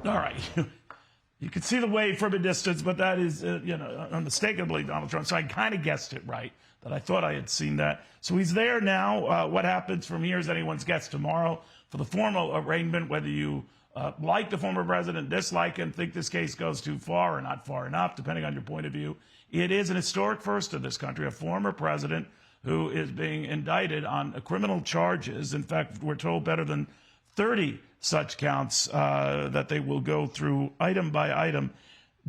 All right. You can see the wave from a distance, but that is, unmistakably Donald Trump. So I kind of guessed it right, that I thought I had seen that. So he's there now. What happens from here is anyone's guess tomorrow for the formal arraignment, whether you like the former president, dislike him, think this case goes too far or not far enough, depending on your point of view. It is an historic first in this country, a former president who is being indicted on criminal charges. In fact, we're told better than 30 such counts that they will go through item by item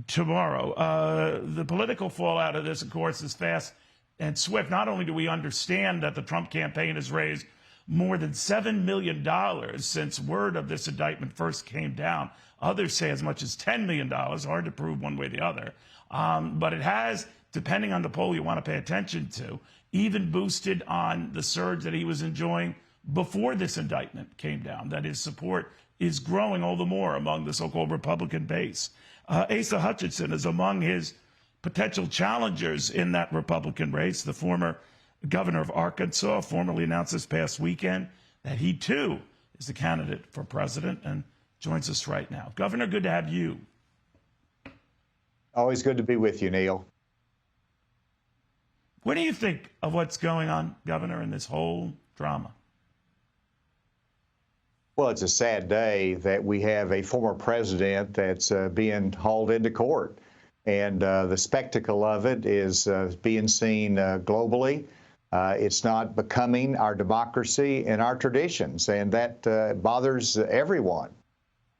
tomorrow. The political fallout of this, of course, is fast and swift. Not only do we understand that the Trump campaign has raised more than $7 million since word of this indictment first came down. Others say as much as $10 million. Hard to prove one way or the other. But it has, depending on the poll you want to pay attention to, even boosted on the surge that he was enjoying before this indictment came down, that his support is growing all the more among the so-called Republican base. Asa Hutchinson is among his potential challengers in that Republican race. The former governor of Arkansas formally announced this past weekend that he, too, is the candidate for president and joins us right now. Governor, good to have you. Always good to be with you, Neil. What do you think of what's going on, Governor, in this whole drama? Well, it's a sad day that we have a former president that's being hauled into court. And the spectacle of it is being seen globally. It's not becoming our democracy and our traditions, and that bothers everyone.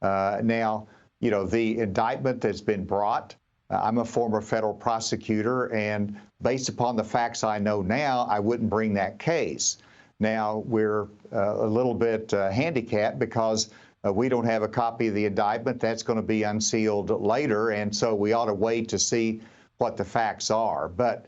Now, the indictment that's been brought, I'm a former federal prosecutor, and based upon the facts I know now, I wouldn't bring that case. Now, we're a little bit handicapped because we don't have a copy of the indictment. That's going to be unsealed later, and so we ought to wait to see what the facts are. But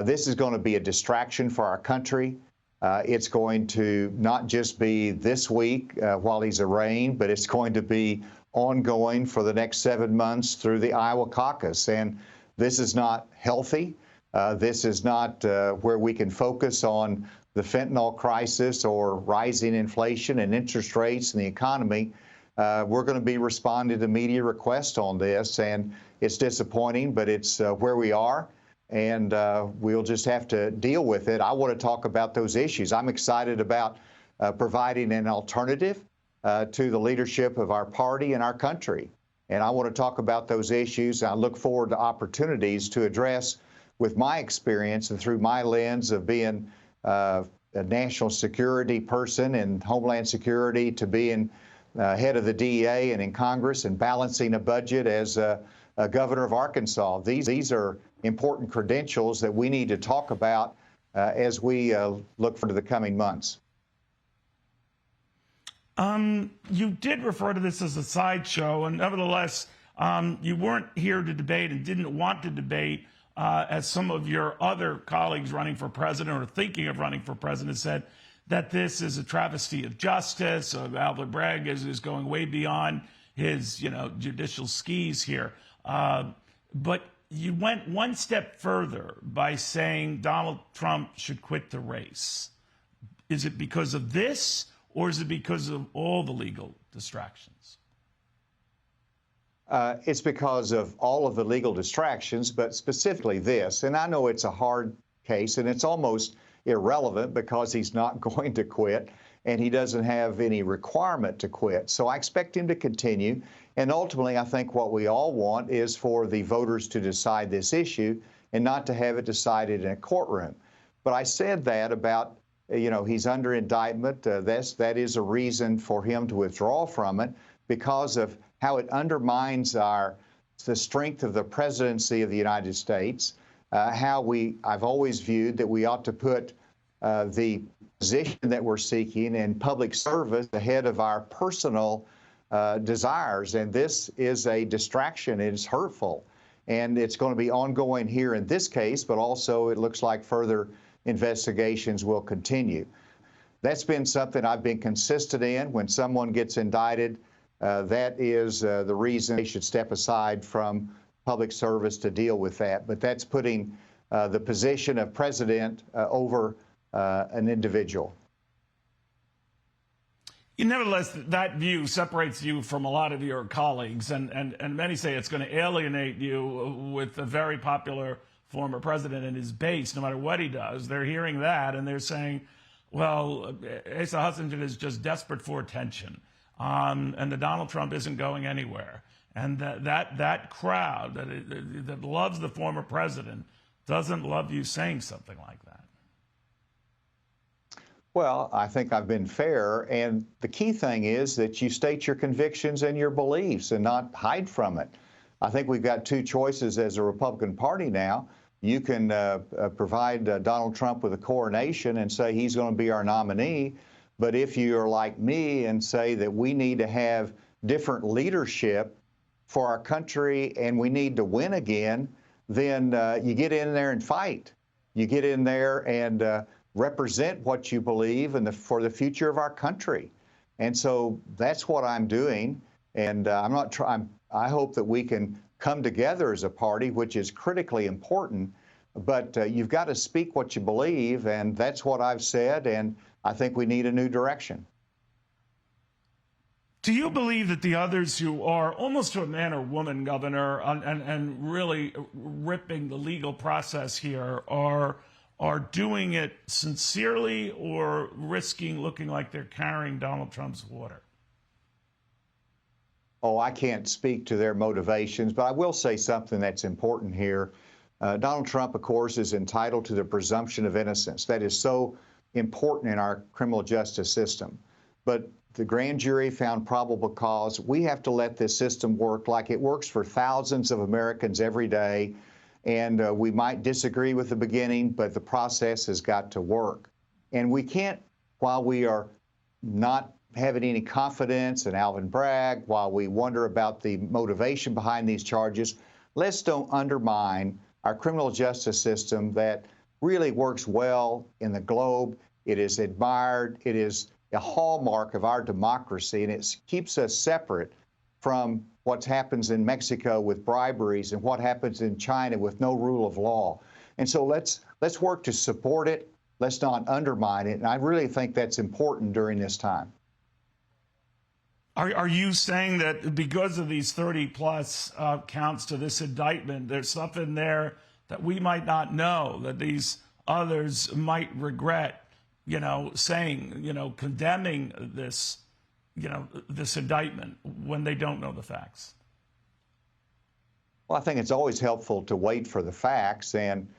this is going to be a distraction for our country. It's going to not just be this week while he's arraigned, but it's going to be ongoing for the next 7 months through the Iowa caucus. And this is not healthy. This is not where we can focus on the fentanyl crisis or rising inflation and interest rates in the economy. We're going to be responding to media requests on this, and it's disappointing, but it's where we are, and we'll just have to deal with it. I want to talk about those issues. I'm excited about providing an alternative to the leadership of our party and our country, and I want to talk about those issues. I look forward to opportunities to address, with my experience and through my lens of being a national security person and Homeland Security, to being head of the DEA and in Congress and balancing a budget as a governor of Arkansas. These are important credentials that we need to talk about as we look forward to the coming months. You did refer to this as a sideshow, and nevertheless, you weren't here to debate and didn't want to debate, as some of your other colleagues running for president or thinking of running for president said, that this is a travesty of justice. Albert Bragg is going way beyond his, judicial skis here. But you went one step further by saying Donald Trump should quit the race. Is it because of this, or is it because of all the legal distractions? It's because of all of the legal distractions, but specifically this. And I know it's a hard case, and it's almost irrelevant because he's not going to quit, and he doesn't have any requirement to quit. So I expect him to continue. And ultimately, I think what we all want is for the voters to decide this issue and not to have it decided in a courtroom. But I said that about, he's under indictment. That is a reason for him to withdraw from it, because of how it undermines the strength of the presidency of the United States, I've always viewed that we ought to put the position that we're seeking in public service ahead of our personal desires. And this is a distraction. It is hurtful. And it's going to be ongoing here in this case, but also it looks like further investigations will continue. That's been something I've been consistent in. When someone gets indicted, that is the reason they should step aside from public service to deal with that. But that's putting the position of president over an individual. Nevertheless, that view separates you from a lot of your colleagues, and many say it's going to alienate you with a very popular former president and his base, no matter what he does. They're hearing that, and they're saying, well, Asa Hutchinson is just desperate for attention, and the Donald Trump isn't going anywhere. And that crowd that loves the former president doesn't love you saying something like that. Well, I think I've been fair, and the key thing is that you state your convictions and your beliefs and not hide from it. I think we've got two choices as a Republican Party now. You can provide Donald Trump with a coronation and say he's going to be our nominee, but if you're like me and say that we need to have different leadership for our country and we need to win again, then you get in there and fight. You get in there and represent what you believe and for the future of our country. And so that's what I'm doing. And I hope that we can come together as a party, which is critically important. But you've got to speak what you believe, and that's what I've said. And I think we need a new direction. Do you believe that the others who are almost to a man or woman, Governor, and really ripping the legal process here are doing it sincerely or risking looking like they're carrying Donald Trump's water? Oh, I can't speak to their motivations, but I will say something that's important here. Donald Trump, of course, is entitled to the presumption of innocence. That is so important in our criminal justice system. But the grand jury found probable cause. We have to let this system work like it works for thousands of Americans every day. And we might disagree with the beginning, but the process has got to work. And we can't, while we are not having any confidence in Alvin Bragg, while we wonder about the motivation behind these charges, let's don't undermine our criminal justice system that really works well in the globe. It is admired. It is a hallmark of our democracy, and it keeps us separate from what happens in Mexico with briberies and what happens in China with no rule of law. And so let's work to support it. Let's not undermine it. And I really think that's important during this time. Are you saying that because of these 30-plus counts to this indictment, there's stuff in there that we might not know, that these others might regret, saying, condemning this, this indictment when they don't know the facts? Well, I think it's always helpful to wait for the facts, and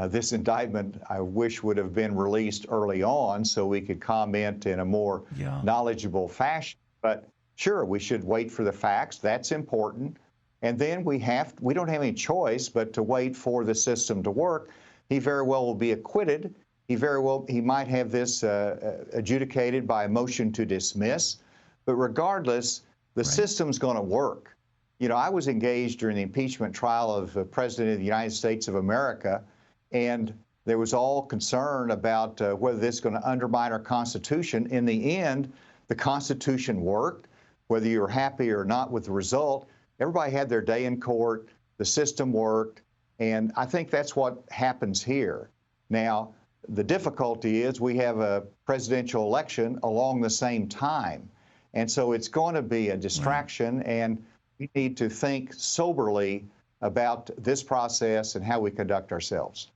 this indictment, I wish, would have been released early on so we could comment in a more knowledgeable fashion. But sure, we should wait for the facts. That's important. And then we don't have any choice but to wait for the system to work. He very well will be acquitted. He might have this adjudicated by a motion to dismiss. But regardless, the system's going to work. I was engaged during the impeachment trial of the President of the United States of America, and there was all concern about whether this is going to undermine our Constitution. In the end, the Constitution worked. Whether you're happy or not with the result, everybody had their day in court, the system worked, and I think that's what happens here. Now, the difficulty is we have a presidential election along the same time, and so it's going to be a distraction, and we need to think soberly about this process and how we conduct ourselves.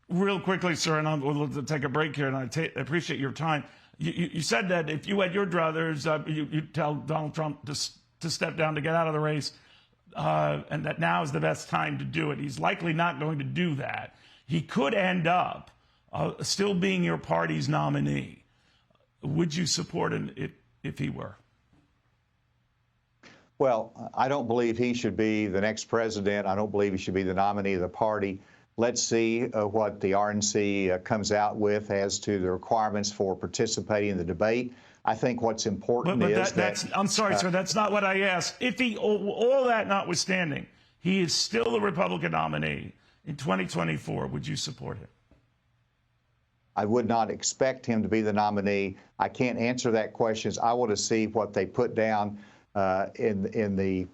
Real quickly, sir, and we'll take a break here, and I appreciate your time. You said that if you had your druthers, you'd tell Donald Trump to step down, to get out of the race, and that now is the best time to do it. He's likely not going to do that. He could end up still being your party's nominee. Would you support him if he were? Well, I don't believe he should be the next president. I don't believe he should be the nominee of the party. Let's see what the RNC comes out with as to the requirements for participating in the debate. I think what's important is that I'm sorry, sir, that's not what I asked. If all that notwithstanding, he is still the Republican nominee in 2024, would you support him? I would not expect him to be the nominee. I can't answer that question. I want to see what they put down in the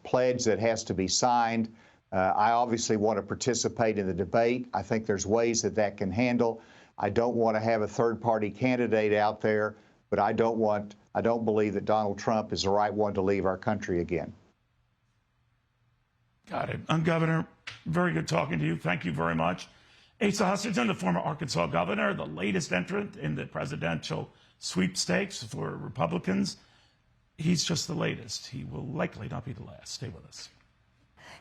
pledge that has to be signed. I obviously want to participate in the debate. I think there's ways that can handle. I don't want to have a third-party candidate out there. but I don't believe that Donald Trump is the right one to leave our country again. Got it. Governor, very good talking to you. Thank you very much. Asa Hutchinson, the former Arkansas governor, the latest entrant in the presidential sweepstakes for Republicans. He's just the latest. He will likely not be the last. Stay with us.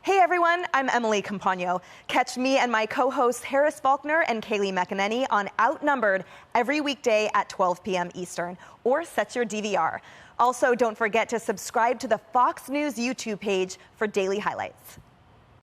Hey everyone, I'm Emily Campagno. Catch me and my co-hosts Harris Faulkner and Kaylee McEnany on Outnumbered every weekday at 12 p.m. Eastern, or set your DVR. Also, don't forget to subscribe to the Fox News YouTube page for daily highlights.